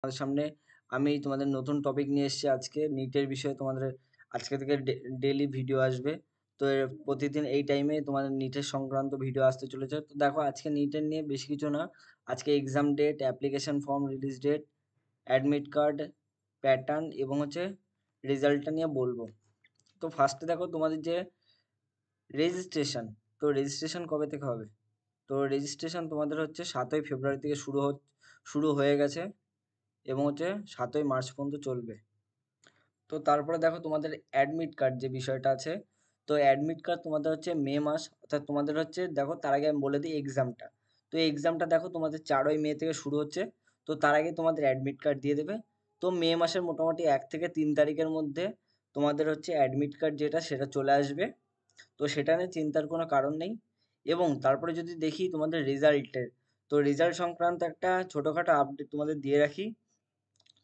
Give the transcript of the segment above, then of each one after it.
তোমাদের সামনে আমি তোমাদের নতুন টপিক নিয়ে এসেছি আজকে নিটের বিষয়ে। তোমাদের আজকে থেকে ডেইলি ভিডিও আসবে। তো প্রতিদিন এই টাইমে তোমাদের নিটের সংক্রান্ত ভিডিও আসতে চলেছে। তো দেখো, আজকে নিটের নিয়ে বেশি কিছু না, আজকে exam date, application form release date, admit card, pattern এবং রেজাল্টটা নিয়ে বলবো। তো ফার্স্টে দেখো তোমাদের যে রেজিস্ট্রেশন, তো রেজিস্ট্রেশন কবে থেকে হবে? তো রেজিস্ট্রেশন তোমাদের 7ই ফেব্রুয়ারি থেকে শুরু হয়ে গেছে এবং 7ই মার্চ পর্যন্ত চলবে। তো তারপরে দেখো তোমাদের অ্যাডমিট কার্ড যে বিষয়টা আছে। তো অ্যাডমিট কার্ড তোমাদের মে মাস, অর্থাৎ তোমাদের দেখো তার আগে আমি বলে দিই এক্সামটা। তো এক্সামটা দেখো তোমাদের 4ই মে থেকে শুরু হচ্ছে। তো তার আগে তোমাদের অ্যাডমিট কার্ড দিয়ে দেবে। তো মে মাসের মোটামুটি 1 থেকে 3 তারিখের মধ্যে তোমাদের অ্যাডমিট কার্ড যেটা সেটা চলে আসবে। তো সেটা নিয়ে চিন্তার কোনো কারণ নেই। এবং তারপরে যদি দেখি তোমাদের রেজাল্টের, তো রেজাল্ট সংক্রান্ত একটা ছোটোখাটো আপডেট তোমাদের দিয়ে রাখি।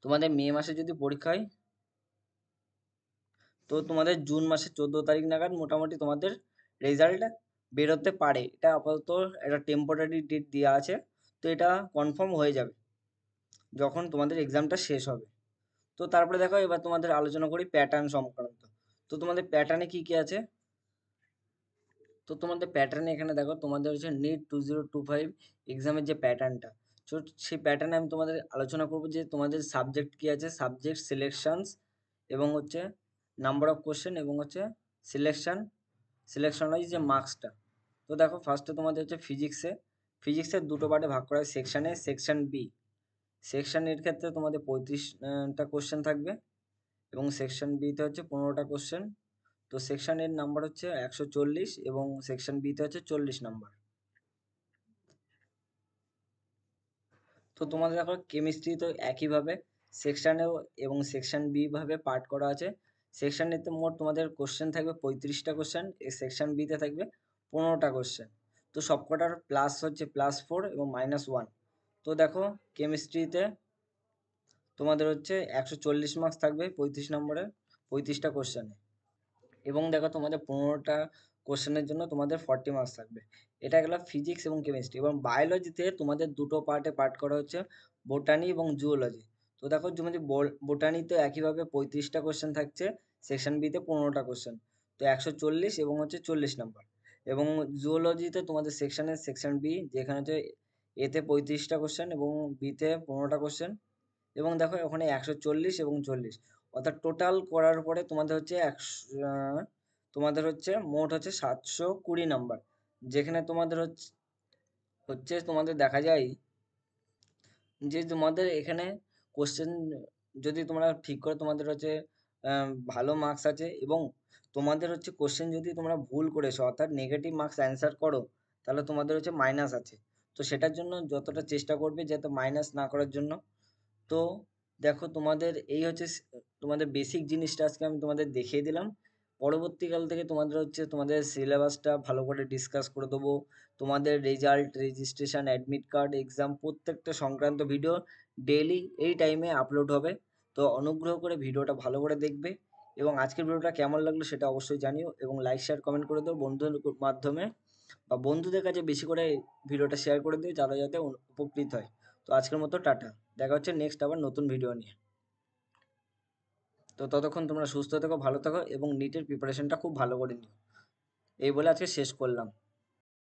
তোমাদের মে মাসে যদি পরীক্ষা হয়, তো তোমাদের জুন মাসের 14 তারিখ নাগাদ মোটামুটি তোমাদের রেজাল্ট বেরোতে পারে। এটা আপাতত একটা টেম্পোরারি ডেট দেওয়া আছে। তো এটা কনফার্ম হয়ে যাবে যখন তোমাদের এক্সামটা শেষ হবে। তো তারপরে দেখো, এবার তোমাদের আলোচনা করি প্যাটার্ন সংক্রান্ত। তো তোমাদের প্যাটার্নে কি কি আছে? তো তোমাদের প্যাটার্নে এখানে দেখো তোমাদের নিট 2025 এক্সামের যে প্যাটার্নটা, তো সেই প্যাটার্নে আমি তোমাদের আলোচনা করবো যে তোমাদের সাবজেক্ট কি আছে, সাবজেক্ট সিলেকশনস এবং নাম্বার অফ কোশ্চেন এবং সিলেকশন ওয়াইজ যে মার্কসটা। তো দেখো ফার্স্টে তোমাদের ফিজিক্সের দুটো পার্টে ভাগ করা হয়, সেকশন এ, সেকশন বি। সেকশন এর ক্ষেত্রে তোমাদের 35টা কোশ্চেন থাকবে এবং সেকশন বিতে 15টা কোশ্চেন। তো সেকশন এর নাম্বার 140 এবং সেকশন বিতে 40 নাম্বার। তো তোমাদের দেখো কেমিস্ট্রি তো একইভাবে সেকশনেও এবং সেকশন বি ভাবে পার্ট করা আছে। সেকশন এতে মোট তোমাদের কোশ্চেন থাকবে 35টা কোশ্চেন, সেকশন বিতে থাকবে 15টা কোশ্চেন। তো সবকটার প্লাস +4 এবং -1। তো দেখো কেমিস্ট্রিতে তোমাদের 140 মার্কস থাকবে 35 নম্বরের 35টা কোশ্চেনে। এবং দেখো তোমাদের 15টা কোশ্চেনের জন্য তোমাদের 40 মার্কস থাকবে। এটা গেল ফিজিক্স এবং কেমিস্ট্রি। এবং বায়োলজিতে তোমাদের দুটো পার্টে পার্ট করা হচ্ছে, বোটানি এবং জুওলজি। তো দেখো তোমাদের বোটানিতে একইভাবে 35টা কোশ্চেন থাকছে, সেকশন বিতে 15টা কোশ্চেন, তো 140 এবং 40 নাম্বার। এবং জুওলজিতে তোমাদের সেকশন বি, যেখানে এতে 35টা কোশ্চেন এবং বিতে 15টা কোশ্চেন। এবং দেখো ওখানে 140 এবং 40, অর্থাৎ টোটাল করার পরে তোমাদের মোট 720 নাম্বার। যেখানে তোমাদের তোমাদের দেখা যায় যে তোমাদের এখানে কোশ্চেন যদি তোমরা ঠিক করে, তোমাদের ভালো মার্কস আছে। এবং তোমাদের কোশ্চেন যদি তোমরা ভুল করেছো, অর্থাৎ নেগেটিভ মার্কস অ্যান্সার করো, তাহলে তোমাদের মাইনাস আছে। তো সেটার জন্য যতটা চেষ্টা করবে যাতে মাইনাস না করার জন্য। তো দেখো তোমাদের এই তোমাদের বেসিক জিনিসটা আজকে আমি তোমাদের দেখিয়ে দিলাম। পরবর্তীকাল থেকে তোমাদের তোমাদের সিলেবাসটা ভালো করে ডিসকাস করে দেবো। তোমাদের result, registration, admit card, exam প্রত্যেকটা সংক্রান্ত ভিডিও ডেইলি এই টাইমে আপলোড হবে। তো অনুগ্রহ করে ভিডিওটা ভালো করে দেখবে। এবং আজকের ভিডিওটা কেমন লাগলো সেটা অবশ্যই জানিও, এবং লাইক শেয়ার কমেন্ট করে দেবো বন্ধুদের মাধ্যমে, বা বন্ধুদের কাছে বেশি করে ভিডিওটা শেয়ার করে দিও যারা যাতে উপকৃত হয়। তো আজকের মতো টাটা। দেখা হচ্ছে নেক্সট আবার নতুন ভিডিও নিয়ে। তো ততক্ষণ তোমরা সুস্থ থেকো, ভালো থেকো এবং নিটের প্রিপারেশনটা খুব ভালো করে নিও। এই বলে আজকে শেষ করলাম।